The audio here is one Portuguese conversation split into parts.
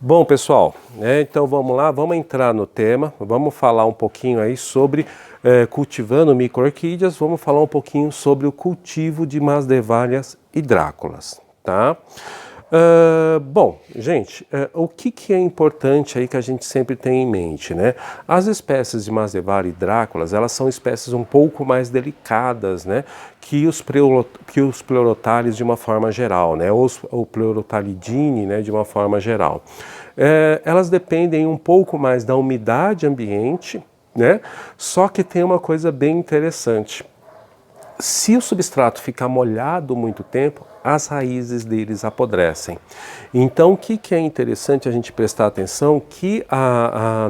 Bom, pessoal, então vamos lá, vamos entrar no tema, vamos falar um pouquinho aí sobre cultivando micro-orquídeas, vamos falar um pouquinho sobre o cultivo de Masdevallias e Dráculas, tá? Bom, gente, o que é importante aí que a gente sempre tem em mente, né? As espécies de Masdevallia e Dráculas, elas são espécies um pouco mais delicadas, né? Que os Pleurothales de uma forma geral, né? Ou o Pleurothalidae, né? De uma forma geral. Elas dependem um pouco mais da umidade ambiente, né? Só que tem uma coisa bem interessante. Se o substrato ficar molhado muito tempo, as raízes deles apodrecem. Então, o que é interessante a gente prestar atenção? Que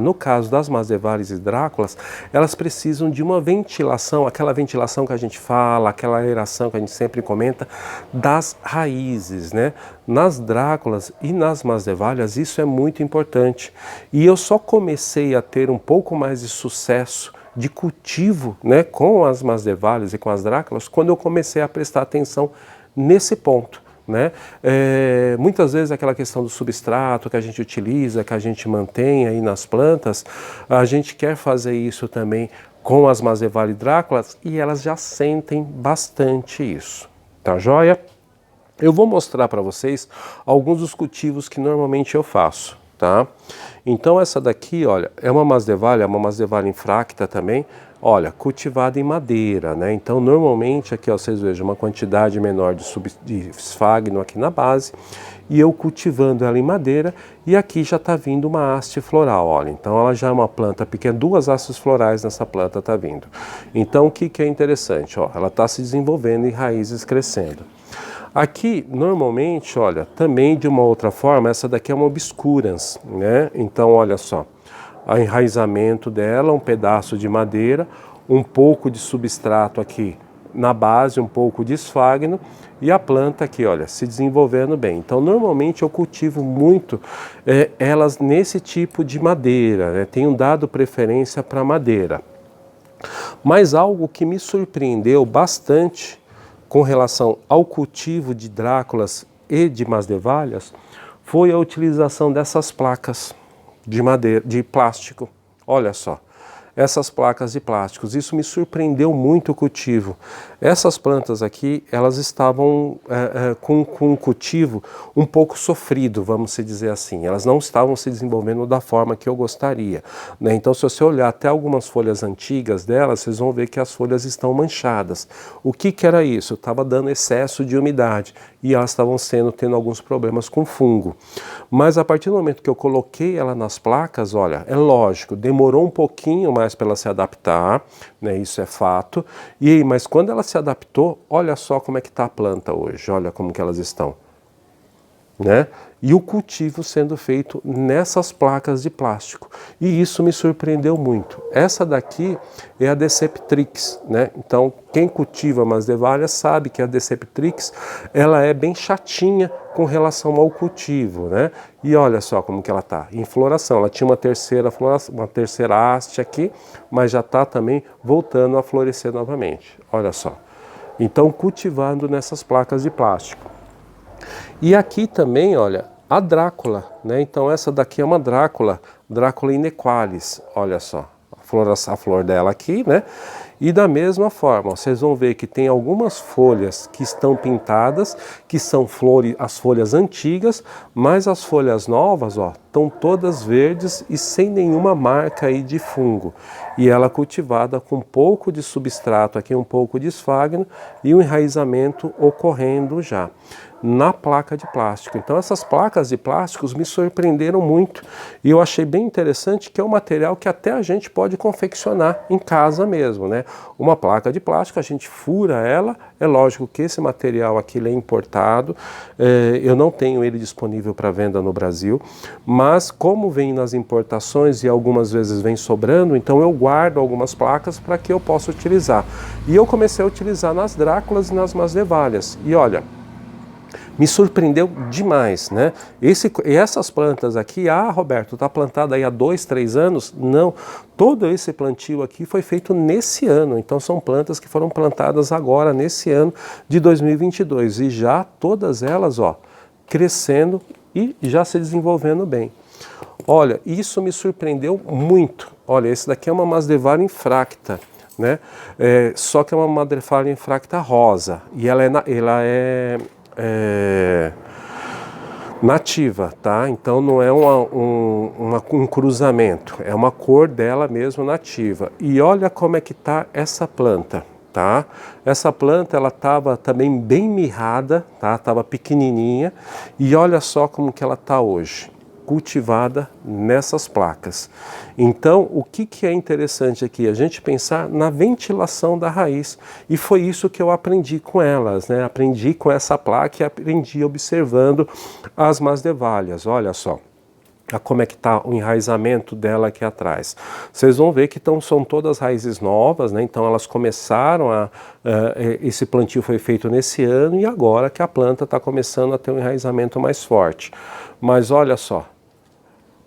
no caso das Masdevallias e Dráculas, elas precisam de uma ventilação, aquela ventilação que a gente fala, aquela aeração que a gente sempre comenta, das raízes, né? Nas Dráculas e nas Masdevallias, isso é muito importante. E eu só comecei a ter um pouco mais de sucesso de cultivo, né, com as Masdevallias e com as Dráculas, quando eu comecei a prestar atenção nesse ponto, né? Muitas vezes aquela questão do substrato que a gente utiliza, que a gente mantém aí nas plantas, a gente quer fazer isso também com as Masdevallias e Dráculas e elas já sentem bastante isso, tá joia? Eu vou mostrar para vocês alguns dos cultivos que normalmente eu faço, tá? Então essa daqui, olha, é uma Masdevallia infracta também, olha, cultivada em madeira, né? Então normalmente aqui, ó, vocês vejam uma quantidade menor de esfagno aqui na base e eu cultivando ela em madeira e aqui já está vindo uma haste floral, olha, então ela já é uma planta pequena, duas hastes florais nessa planta está vindo. Então o que é interessante, ó, ela está se desenvolvendo e raízes crescendo. Aqui, normalmente, olha, também de uma outra forma, essa daqui é uma obscurans, né? Então, olha só, o enraizamento dela, um pedaço de madeira, um pouco de substrato aqui na base, um pouco de esfagno e a planta aqui, olha, se desenvolvendo bem. Então, normalmente eu cultivo muito elas nesse tipo de madeira, né? Tenho dado preferência para madeira. Mas algo que me surpreendeu bastante com relação ao cultivo de Dráculas e de Masdevallias foi a utilização dessas placas de madeira, de plástico. Olha só, essas placas de plásticos, isso me surpreendeu muito o cultivo. Essas plantas aqui, elas estavam com um cultivo um pouco sofrido, vamos dizer assim. Elas não estavam se desenvolvendo da forma que eu gostaria, né? Então, se você olhar até algumas folhas antigas delas, vocês vão ver que as folhas estão manchadas. O que era isso? Estava dando excesso de umidade e elas estavam tendo alguns problemas com fungo. Mas a partir do momento que eu coloquei ela nas placas, olha, é lógico, demorou um pouquinho mais para ela se adaptar, né? Isso é fato. Mas quando ela se adaptou, olha só como é que está a planta hoje, olha como que elas estão, né? E o cultivo sendo feito nessas placas de plástico. E isso me surpreendeu muito. Essa daqui é a Deceptrix, né? Então, quem cultiva Masdevallias sabe que a Deceptrix, ela é bem chatinha com relação ao cultivo, né? E olha só como que ela está em floração. Ela tinha uma terceira haste aqui, mas já está também voltando a florescer novamente. Olha só. Então, cultivando nessas placas de plástico. E aqui também, olha, a Drácula, né? Então essa daqui é uma Drácula inequalis, olha só, a flor dela aqui, né? E da mesma forma, vocês vão ver que tem algumas folhas que estão pintadas, que são as folhas antigas, mas as folhas novas, ó, estão todas verdes e sem nenhuma marca aí de fungo. E ela cultivada com um pouco de substrato aqui, um pouco de esfagno e um enraizamento ocorrendo já na placa de plástico. Então essas placas de plásticos me surpreenderam muito e eu achei bem interessante que é um material que até a gente pode confeccionar em casa mesmo, né? Uma placa de plástico, a gente fura ela, é lógico que esse material aqui ele é importado, eu não tenho ele disponível para venda no Brasil, mas como vem nas importações e algumas vezes vem sobrando, então eu guardo algumas placas para que eu possa utilizar. E eu comecei a utilizar nas Dráculas e nas Masdevallias. E olha, me surpreendeu demais, né? Essas plantas aqui, Roberto, está plantada aí há 2, 3 anos? Não, todo esse plantio aqui foi feito nesse ano, então são plantas que foram plantadas agora, nesse ano de 2022, e já todas elas, ó, crescendo e já se desenvolvendo bem. Olha, isso me surpreendeu muito. Olha, esse daqui é uma Masdevallia infracta, né? Só que é uma Masdevallia infracta rosa e ela é nativa, tá? Então não é um cruzamento, é uma cor dela mesmo nativa. E olha como é que tá essa planta, tá? Essa planta ela tava também bem mirrada, tá? Tava pequenininha e olha só como que ela tá hoje, cultivada nessas placas. Então, o que é interessante aqui? A gente pensar na ventilação da raiz. E foi isso que eu aprendi com elas, né? Aprendi com essa placa e aprendi observando as Masdevallias. Olha só como é que está o enraizamento dela aqui atrás. Vocês vão ver que são todas raízes novas, né? Então elas começaram esse plantio foi feito nesse ano e agora que a planta está começando a ter um enraizamento mais forte. Mas olha só,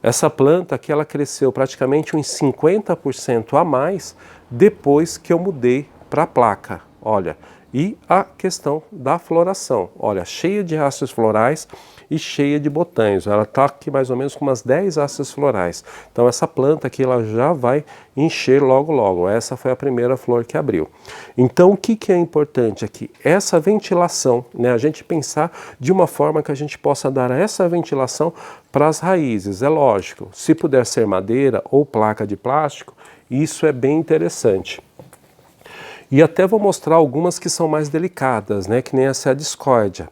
essa planta aqui ela cresceu praticamente uns 50% a mais depois que eu mudei para a placa. Olha, e a questão da floração. Olha, cheia de hastes florais e cheia de botões. Ela está aqui mais ou menos com umas 10 hastes florais. Então essa planta aqui ela já vai encher logo logo. Essa foi a primeira flor que abriu. Então o que é importante aqui? Essa ventilação, né? A gente pensar de uma forma que a gente possa dar essa ventilação para as raízes. É lógico, se puder ser madeira ou placa de plástico, isso é bem interessante. E até vou mostrar algumas que são mais delicadas, né? Que nem essa é a discórdia.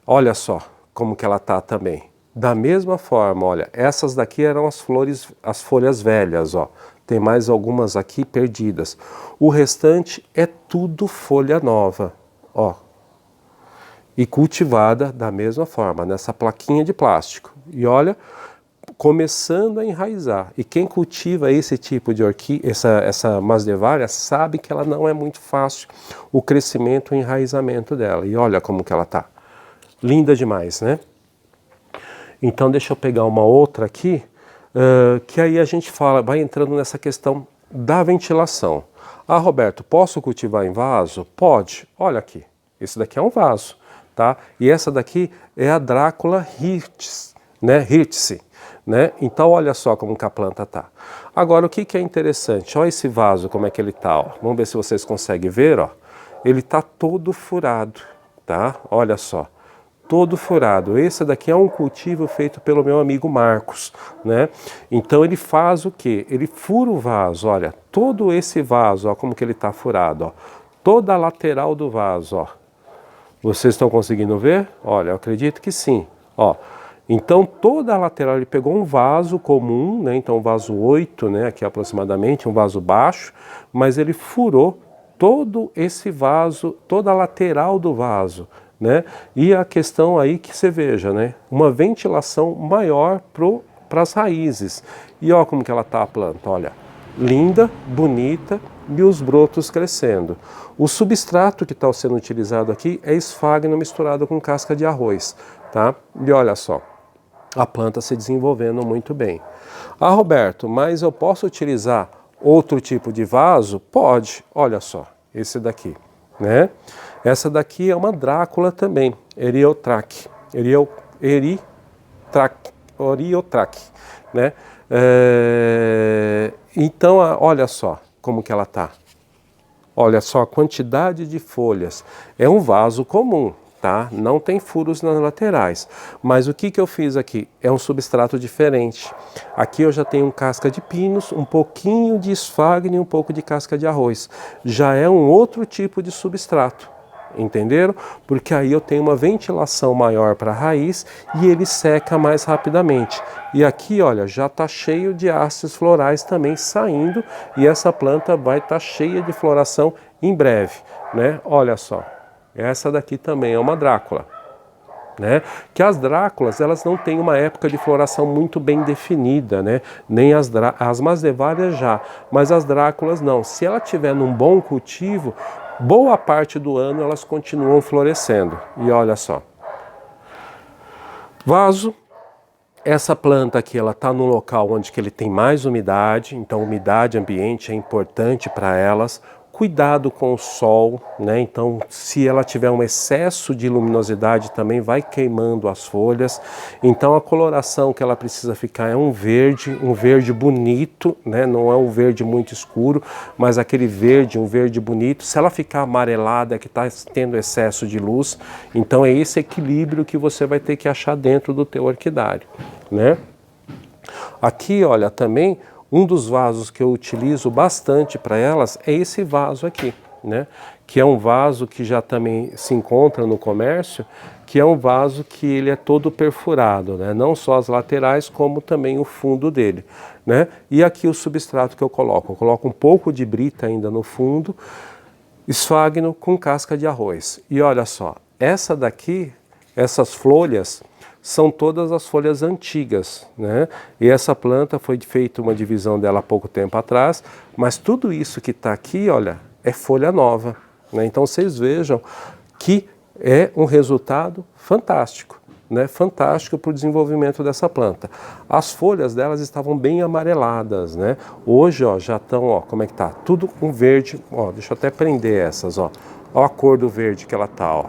Olha só como que ela tá também. Da mesma forma, olha, essas daqui eram as flores, as folhas velhas, ó. Tem mais algumas aqui perdidas. O restante é tudo folha nova, ó. E cultivada da mesma forma, nessa plaquinha de plástico. E olha, começando a enraizar. E quem cultiva esse tipo de orquídea, essa Masdevallia, sabe que ela não é muito fácil o crescimento e o enraizamento dela. E olha como que ela tá. Linda demais, né? Então deixa eu pegar uma outra aqui, que aí a gente vai entrando nessa questão da ventilação. Ah, Roberto, posso cultivar em vaso? Pode. Olha aqui, esse daqui é um vaso, tá? E essa daqui é a Dracula hirtz, né? Hirtz, né? Então olha só como que a planta tá. Agora o que é interessante? Olha esse vaso como é que ele tá, ó. Vamos ver se vocês conseguem ver, ó. Ele tá todo furado, tá? Olha só. Todo furado. Esse daqui é um cultivo feito pelo meu amigo Marcos, né? Então ele faz o quê? Ele fura o vaso, olha, todo esse vaso, ó, como que ele está furado, ó. Toda a lateral do vaso, ó. Vocês estão conseguindo ver? Olha, eu acredito que sim, ó. Então toda a lateral, ele pegou um vaso comum, né? Então um vaso 8, né? Aqui aproximadamente, um vaso baixo, mas ele furou todo esse vaso, toda a lateral do vaso, né? E a questão aí que você veja, né? Uma ventilação maior para as raízes. E olha como que ela tá a planta, olha. Linda, bonita e os brotos crescendo. O substrato que está sendo utilizado aqui é esfagno misturado com casca de arroz, tá? E olha só, a planta se desenvolvendo muito bem. Ah, Roberto, mas eu posso utilizar outro tipo de vaso? Pode, olha só, esse daqui, né? Essa daqui é uma Drácula também, Eriotraque, né? Então, olha só como que ela tá. Olha só a quantidade de folhas. É um vaso comum, tá? Não tem furos nas laterais. Mas o que eu fiz aqui? É um substrato diferente. Aqui eu já tenho casca de pinos, um pouquinho de esfagno e um pouco de casca de arroz. Já é um outro tipo de substrato. Entenderam? Porque aí eu tenho uma ventilação maior para a raiz e ele seca mais rapidamente. E aqui, olha, já está cheio de hastes florais também saindo e essa planta vai estar cheia de floração em breve, né? Olha só, essa daqui também é uma Drácula, né? Que as Dráculas, elas não têm uma época de floração muito bem definida, né? Nem as Masdevallias já, mas as Dráculas não. Se ela tiver num bom cultivo, boa parte do ano elas continuam florescendo. E olha só. Vaso. Essa planta aqui, ela está no local onde que ele tem mais umidade. Então, umidade ambiente é importante para elas. Cuidado com o sol, né? Então, se ela tiver um excesso de luminosidade, também vai queimando as folhas. Então, a coloração que ela precisa ficar é um verde bonito, né? Não é um verde muito escuro, mas aquele verde, um verde bonito. Se ela ficar amarelada, é que está tendo excesso de luz. Então, é esse equilíbrio que você vai ter que achar dentro do teu orquidário, né? Aqui, olha, também um dos vasos que eu utilizo bastante para elas é esse vaso aqui, né? Que é um vaso que já também se encontra no comércio, que é um vaso que ele é todo perfurado, né? Não só as laterais, como também o fundo dele, né? E aqui o substrato que eu coloco um pouco de brita ainda no fundo, esfagno com casca de arroz. E olha só, essa daqui, essas folhas, são todas as folhas antigas, né? E essa planta foi feita uma divisão dela há pouco tempo atrás, mas tudo isso que está aqui, olha, é folha nova, né? Então vocês vejam que é um resultado fantástico, né? Fantástico para o desenvolvimento dessa planta. As folhas delas estavam bem amareladas, né? Hoje, ó, já estão, ó, como é que tá? Tudo um verde, ó, deixa eu até prender essas, ó. Ó a cor do verde que ela tá, ó.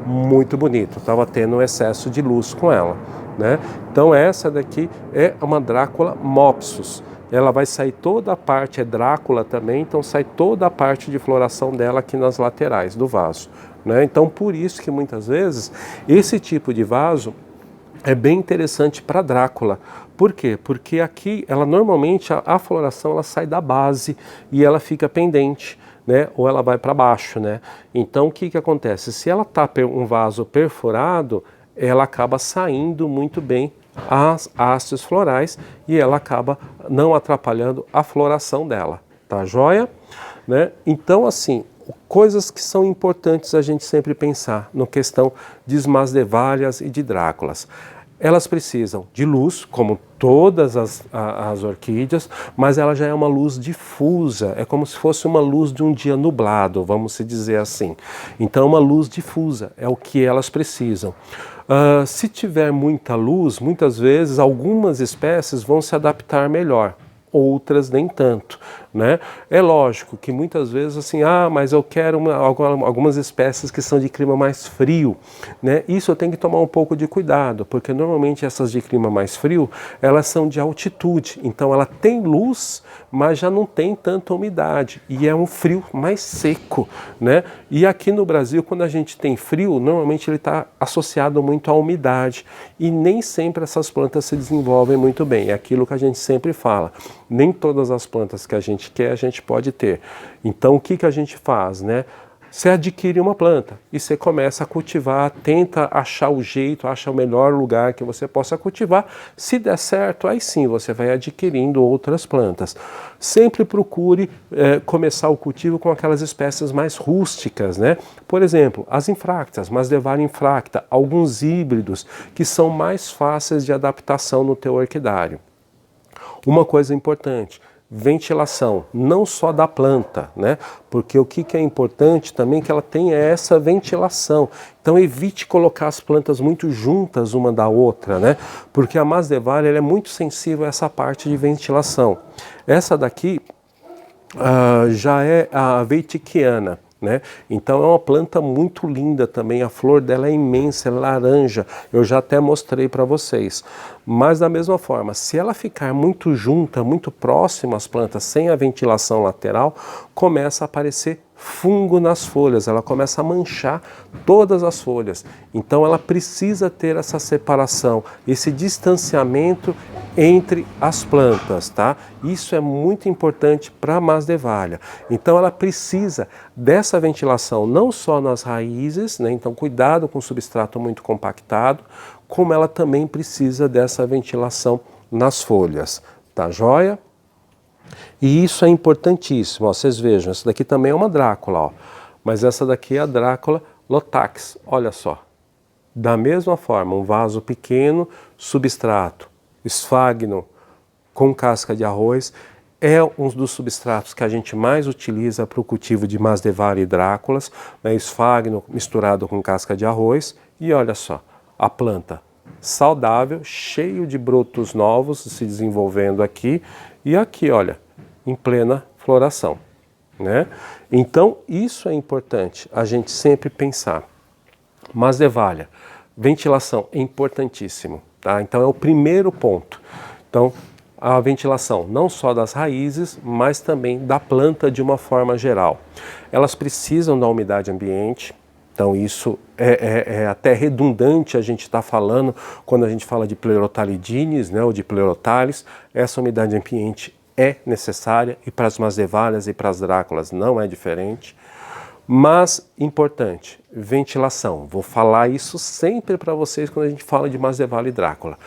Muito bonito, estava tendo um excesso de luz com ela, né? Então essa daqui é uma Dracula mopsus. Ela vai sair toda a parte, é Drácula também, então sai toda a parte de floração dela aqui nas laterais do vaso, né? Então por isso que muitas vezes esse tipo de vaso é bem interessante para Drácula. Por quê? Porque aqui ela normalmente a floração ela sai da base e ela fica pendente, né? Ou ela vai para baixo, né? Então o que que acontece? Se ela tá um vaso perfurado, ela acaba saindo muito bem as hastes florais e ela acaba não atrapalhando a floração dela, tá joia? Né? Então assim, coisas que são importantes a gente sempre pensar na questão de Masdevallias e de Dráculas. Elas precisam de luz, como todas as orquídeas, mas ela já é uma luz difusa, é como se fosse uma luz de um dia nublado, vamos se dizer assim. Então, uma luz difusa é o que elas precisam. Se tiver muita luz, muitas vezes algumas espécies vão se adaptar melhor, outras nem tanto, né? É lógico que muitas vezes assim, mas eu quero algumas espécies que são de clima mais frio, né? Isso eu tenho que tomar um pouco de cuidado, porque normalmente essas de clima mais frio, elas são de altitude, então ela tem luz, mas já não tem tanta umidade, e é um frio mais seco, né? E aqui no Brasil, quando a gente tem frio, normalmente ele está associado muito à umidade, e nem sempre essas plantas se desenvolvem muito bem, é aquilo que a gente sempre fala. Nem todas as plantas que a gente quer, a gente pode ter. Então, o que que a gente faz, né? Você adquire uma planta e você começa a cultivar, tenta achar o jeito, acha o melhor lugar que você possa cultivar. Se der certo, aí sim você vai adquirindo outras plantas. Sempre procure começar o cultivo com aquelas espécies mais rústicas, né? Por exemplo, as infractas, Masdevallia infracta, alguns híbridos que são mais fáceis de adaptação no teu orquidário. Uma coisa importante, ventilação, não só da planta, né? Porque o que é importante também é que ela tenha essa ventilação. Então evite colocar as plantas muito juntas uma da outra, né? Porque a Masdevallia ela é muito sensível a essa parte de ventilação. Essa daqui já é a Veitikiana, né? Então é uma planta muito linda também, a flor dela é imensa, é laranja, eu já até mostrei para vocês. Mas da mesma forma, se ela ficar muito junta, muito próxima às plantas, sem a ventilação lateral, começa a aparecer fungo nas folhas, ela começa a manchar todas as folhas. Então ela precisa ter essa separação, esse distanciamento entre as plantas, tá? Isso é muito importante para a Masdevallia. Então ela precisa dessa ventilação não só nas raízes, né? Então cuidado com o substrato muito compactado, como ela também precisa dessa ventilação nas folhas, tá joia? E isso é importantíssimo, ó, vocês vejam, essa daqui também é uma Drácula, ó, mas essa daqui é a Drácula lotax, olha só. Da mesma forma, um vaso pequeno, substrato, esfagno com casca de arroz, é um dos substratos que a gente mais utiliza para o cultivo de Masdevallia e Dráculas, né, esfagno misturado com casca de arroz, e olha só, a planta saudável, cheio de brotos novos se desenvolvendo aqui, e aqui, olha, em plena floração. né? Então, isso é importante a gente sempre pensar. Masdevalha, ventilação é importantíssimo, tá? Então, é o primeiro ponto. Então, a ventilação não só das raízes, mas também da planta de uma forma geral. Elas precisam da umidade ambiente, então isso é até redundante a gente estar falando quando a gente fala de Pleurotalidines, né, ou de Pleurothales. Essa umidade ambiente é necessária e para as masdevalhas e para as dráculas não é diferente. Mas, importante, ventilação. Vou falar isso sempre para vocês quando a gente fala de masdevalha e drácula.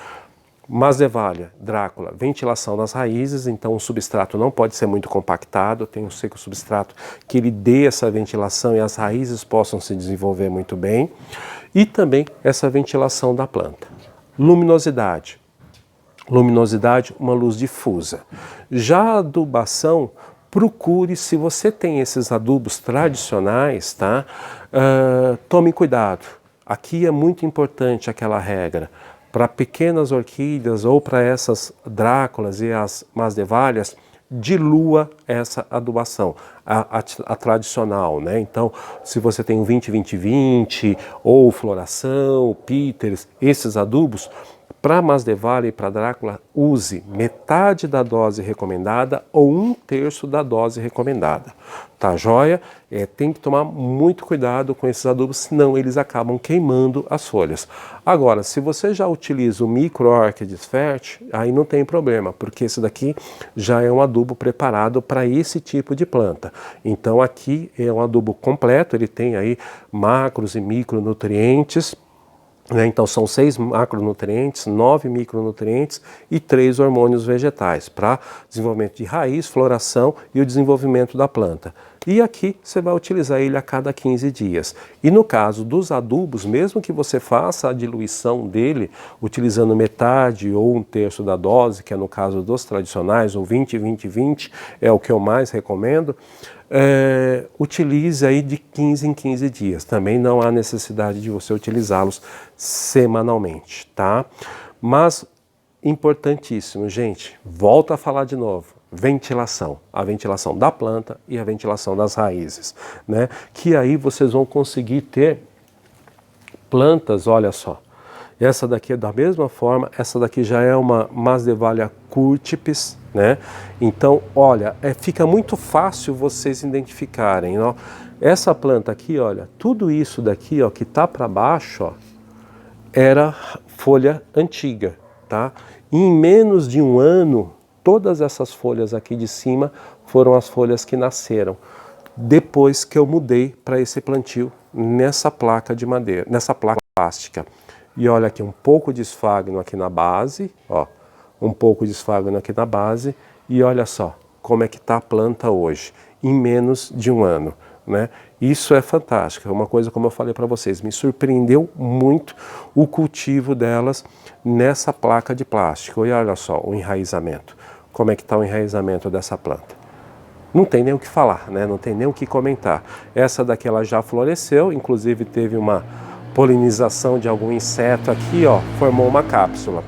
Masdevalha, drácula, ventilação nas raízes, então o substrato não pode ser muito compactado, tem que ser o substrato que ele dê essa ventilação e as raízes possam se desenvolver muito bem. E também essa ventilação da planta. Luminosidade. Luminosidade, uma luz difusa. Já a adubação, procure, se você tem esses adubos tradicionais, tá? Tome cuidado. Aqui é muito importante aquela regra. Para pequenas orquídeas ou para essas dráculas e as masdevalhas, dilua essa adubação, a tradicional, né? Então, se você tem o 20-20-20 ou floração, píteres, esses adubos, para masdevalha e para drácula, use metade da dose recomendada ou 1/3 da dose recomendada. Tá joia? Tem que tomar muito cuidado com esses adubos, senão eles acabam queimando as folhas. Agora, se você já utiliza o Micro Orchids Fert, aí não tem problema, porque esse daqui já é um adubo preparado para esse tipo de planta. Então aqui é um adubo completo, ele tem aí macros e micronutrientes. Então são 6 macronutrientes, 9 micronutrientes e 3 hormônios vegetais para desenvolvimento de raiz, floração e o desenvolvimento da planta. E aqui você vai utilizar ele a cada 15 dias. E no caso dos adubos, mesmo que você faça a diluição dele utilizando metade ou 1/3 da dose, que é no caso dos tradicionais, o 20-20-20 é o que eu mais recomendo, utilize aí de 15 em 15 dias. Também não há necessidade de você utilizá-los semanalmente, tá? Mas, importantíssimo, gente, volto a falar de novo, ventilação. A ventilação da planta e a ventilação das raízes, né? Que aí vocês vão conseguir ter plantas, olha só. Essa daqui é da mesma forma, essa daqui já é uma Masdevallia curtipes, né? Então, olha, fica muito fácil vocês identificarem, ó. Essa planta aqui, olha, tudo isso daqui, ó, que tá para baixo, ó, era folha antiga, tá? E em menos de um ano, todas essas folhas aqui de cima foram as folhas que nasceram depois que eu mudei para esse plantio nessa placa de madeira, nessa placa plástica. E olha aqui, um pouco de esfagno aqui na base, ó, um pouco de esfagno aqui na base, e olha só como é que está a planta hoje, em menos de um ano, né? Isso é fantástico, é uma coisa, como eu falei para vocês, me surpreendeu muito o cultivo delas nessa placa de plástico. E olha só o enraizamento, como é que está o enraizamento dessa planta. Não tem nem o que falar, né? Não tem nem o que comentar. Essa daqui ela já floresceu, inclusive teve uma polinização de algum inseto aqui, ó, formou uma cápsula,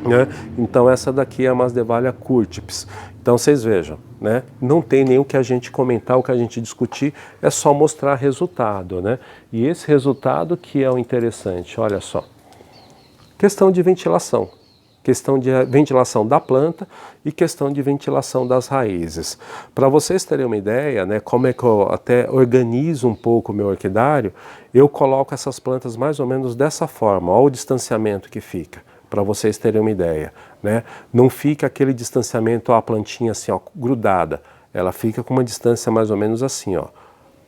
né? Então essa daqui é a Masdevallia curtipes. Então vocês vejam, né? Não tem nem o que a gente comentar, o que a gente discutir, é só mostrar resultado, né? E esse resultado que é o interessante, olha só. Questão de ventilação. Questão de ventilação da planta e questão de ventilação das raízes. Para vocês terem uma ideia, né, como é que eu até organizo um pouco o meu orquidário, eu coloco essas plantas mais ou menos dessa forma, olha o distanciamento que fica, para vocês terem uma ideia, né? Não fica aquele distanciamento, ó, a plantinha assim, ó, grudada, ela fica com uma distância mais ou menos assim, ó,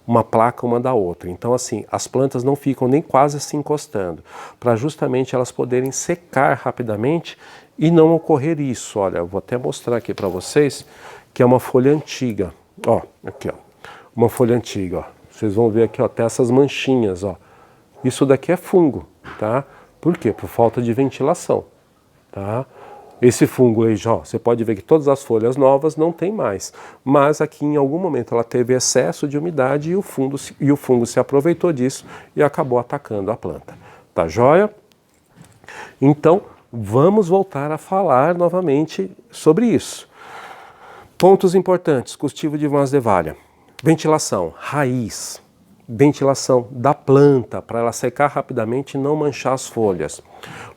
uma placa uma da outra. Então assim, as plantas não ficam nem quase se encostando, para justamente elas poderem secar rapidamente e não ocorrer isso. Olha, eu vou até mostrar aqui para vocês que é uma folha antiga, ó, aqui ó, uma folha antiga, ó. Vocês vão ver aqui, ó, até essas manchinhas, ó. Isso daqui é fungo, tá? Por quê? Por falta de ventilação, tá? Esse fungo aí, ó, você pode ver que todas as folhas novas não tem mais, mas aqui em algum momento ela teve excesso de umidade e o fungo se aproveitou disso e acabou atacando a planta. Tá joia? Então, vamos voltar a falar novamente sobre isso. Pontos importantes, cultivo de Masdevallia. Ventilação, raiz, ventilação da planta para ela secar rapidamente e não manchar as folhas.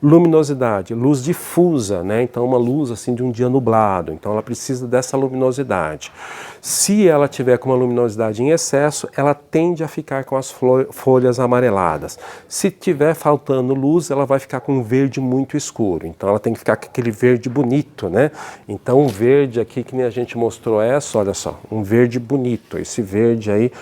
Luminosidade, luz difusa, né? Então uma luz assim de um dia nublado, então ela precisa dessa luminosidade. Se ela tiver com uma luminosidade em excesso, ela tende a ficar com as folhas amareladas. Se tiver faltando luz, ela vai ficar com um verde muito escuro, então ela tem que ficar com aquele verde bonito, né? Então um verde aqui que nem a gente mostrou essa, olha só, um verde bonito, esse verde aí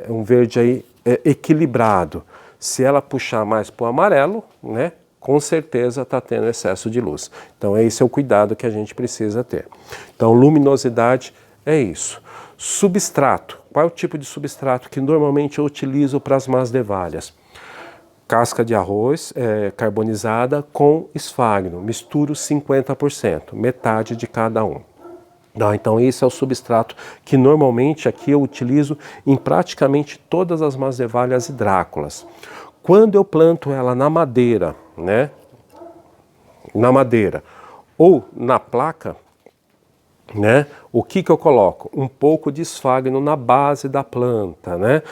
um verde aí equilibrado. Se ela puxar mais para o amarelo, né, com certeza está tendo excesso de luz. Então esse é o cuidado que a gente precisa ter. Então luminosidade é isso. Substrato. Qual é o tipo de substrato que normalmente eu utilizo para as masdevalhas? Casca de arroz carbonizada com esfagno. Misturo 50%, metade de cada um. Então esse é o substrato que normalmente aqui eu utilizo em praticamente todas as masdevalhas e dráculas. Quando eu planto ela na madeira, né? Na madeira ou na placa, né? O que eu coloco? Um pouco de esfagno na base da planta, né?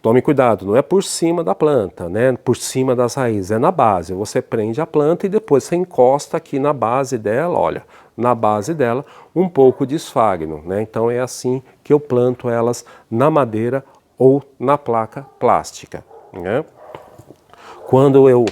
Tome cuidado, não é por cima da planta, né? Por cima das raízes, é na base. Você prende a planta e depois você encosta aqui na base dela, olha, na base dela, um pouco de esfagno, né? Então é assim que eu planto elas na madeira ou na placa plástica, né? Quando eu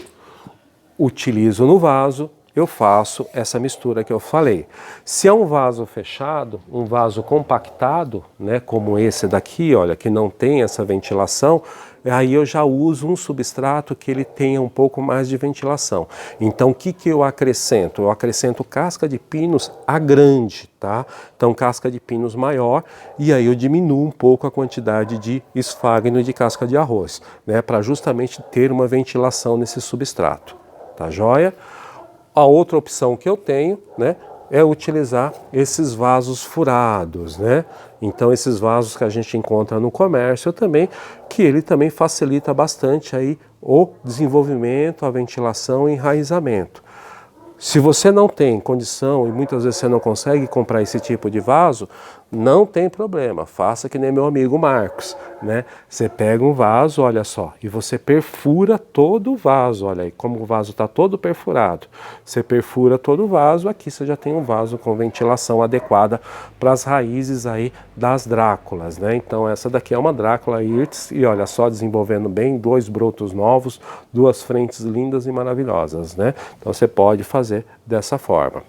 utilizo no vaso, eu faço essa mistura que eu falei. Se é um vaso fechado, um vaso compactado, né, como esse daqui, olha, que não tem essa ventilação, aí eu já uso um substrato que ele tenha um pouco mais de ventilação. Então o que eu acrescento? Eu acrescento casca de pinos a grande, tá? Então casca de pinos maior e aí eu diminuo um pouco a quantidade de esfagno e de casca de arroz, né, para justamente ter uma ventilação nesse substrato, tá joia? A outra opção que eu tenho, né, é utilizar esses vasos furados, né? Então esses vasos que a gente encontra no comércio também, que ele também facilita bastante aí o desenvolvimento, a ventilação e enraizamento. Se você não tem condição e muitas vezes você não consegue comprar esse tipo de vaso, não tem problema, faça que nem meu amigo Marcos, né? Você pega um vaso, olha só, e você perfura todo o vaso, olha aí, como o vaso está todo perfurado. Você perfura todo o vaso, aqui você já tem um vaso com ventilação adequada para as raízes aí das dráculas, né? Então essa daqui é uma drácula hirtz e olha só, desenvolvendo bem, 2 brotos novos, 2 frentes lindas e maravilhosas, né? Então você pode fazer dessa forma.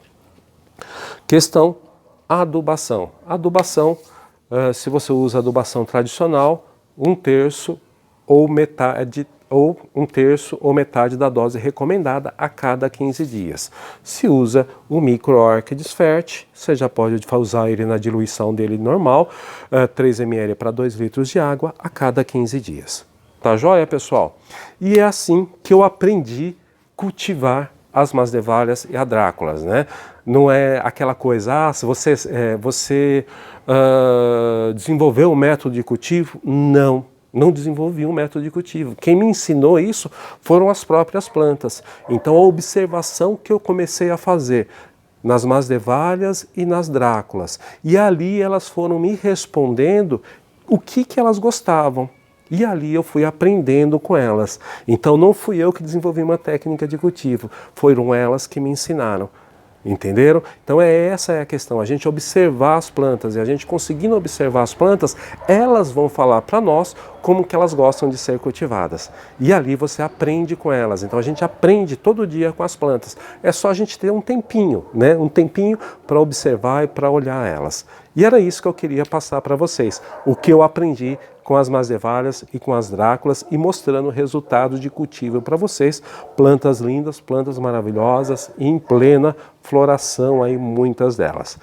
Questão adubação. Adubação, se você usa adubação tradicional, 1/3 ou metade ou 1/3 ou metade da dose recomendada a cada 15 dias. Se usa o Micro Orchids Fert, você já pode usar ele na diluição dele normal, 3 ml para 2 litros de água a cada 15 dias. Tá joia, pessoal? E é assim que eu aprendi a cultivar as masdevalhas e a dráculas, né? Não é aquela coisa, se você desenvolveu um método de cultivo? Não desenvolvi um método de cultivo. Quem me ensinou isso foram as próprias plantas. Então a observação que eu comecei a fazer nas masdevalhas e nas dráculas. E ali elas foram me respondendo o que elas gostavam. E ali eu fui aprendendo com elas. Então não fui eu que desenvolvi uma técnica de cultivo, foram elas que me ensinaram. Entenderam? Então essa é a questão, a gente observar as plantas e a gente conseguindo observar as plantas, elas vão falar para nós como que elas gostam de ser cultivadas. E ali você aprende com elas, então a gente aprende todo dia com as plantas. É só a gente ter um tempinho, né? Um tempinho para observar e para olhar elas. E era isso que eu queria passar para vocês, o que eu aprendi com as masdevalhas e com as dráculas e mostrando o resultado de cultivo para vocês. Plantas lindas, plantas maravilhosas e em plena floração aí, muitas delas.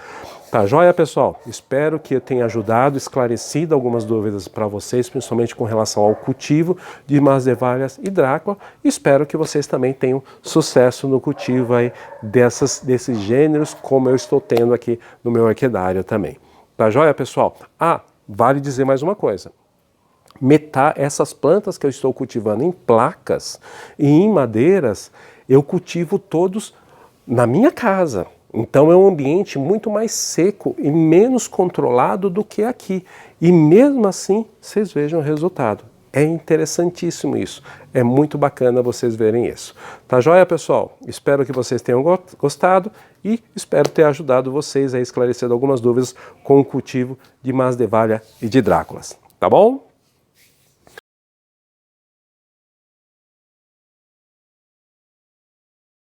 Tá joia, pessoal? Espero que eu tenha ajudado, esclarecido algumas dúvidas para vocês, principalmente com relação ao cultivo de masdevalhas e drácula. Espero que vocês também tenham sucesso no cultivo aí desses gêneros, como eu estou tendo aqui no meu orquidário também. Tá joia, pessoal? Vale dizer mais uma coisa. Essas plantas que eu estou cultivando em placas e em madeiras, eu cultivo todos na minha casa. Então é um ambiente muito mais seco e menos controlado do que aqui. E mesmo assim, vocês vejam o resultado. É interessantíssimo isso. É muito bacana vocês verem isso. Tá joia, pessoal? Espero que vocês tenham gostado e espero ter ajudado vocês a esclarecer algumas dúvidas com o cultivo de Masdevallia e de Dráculas. Tá bom?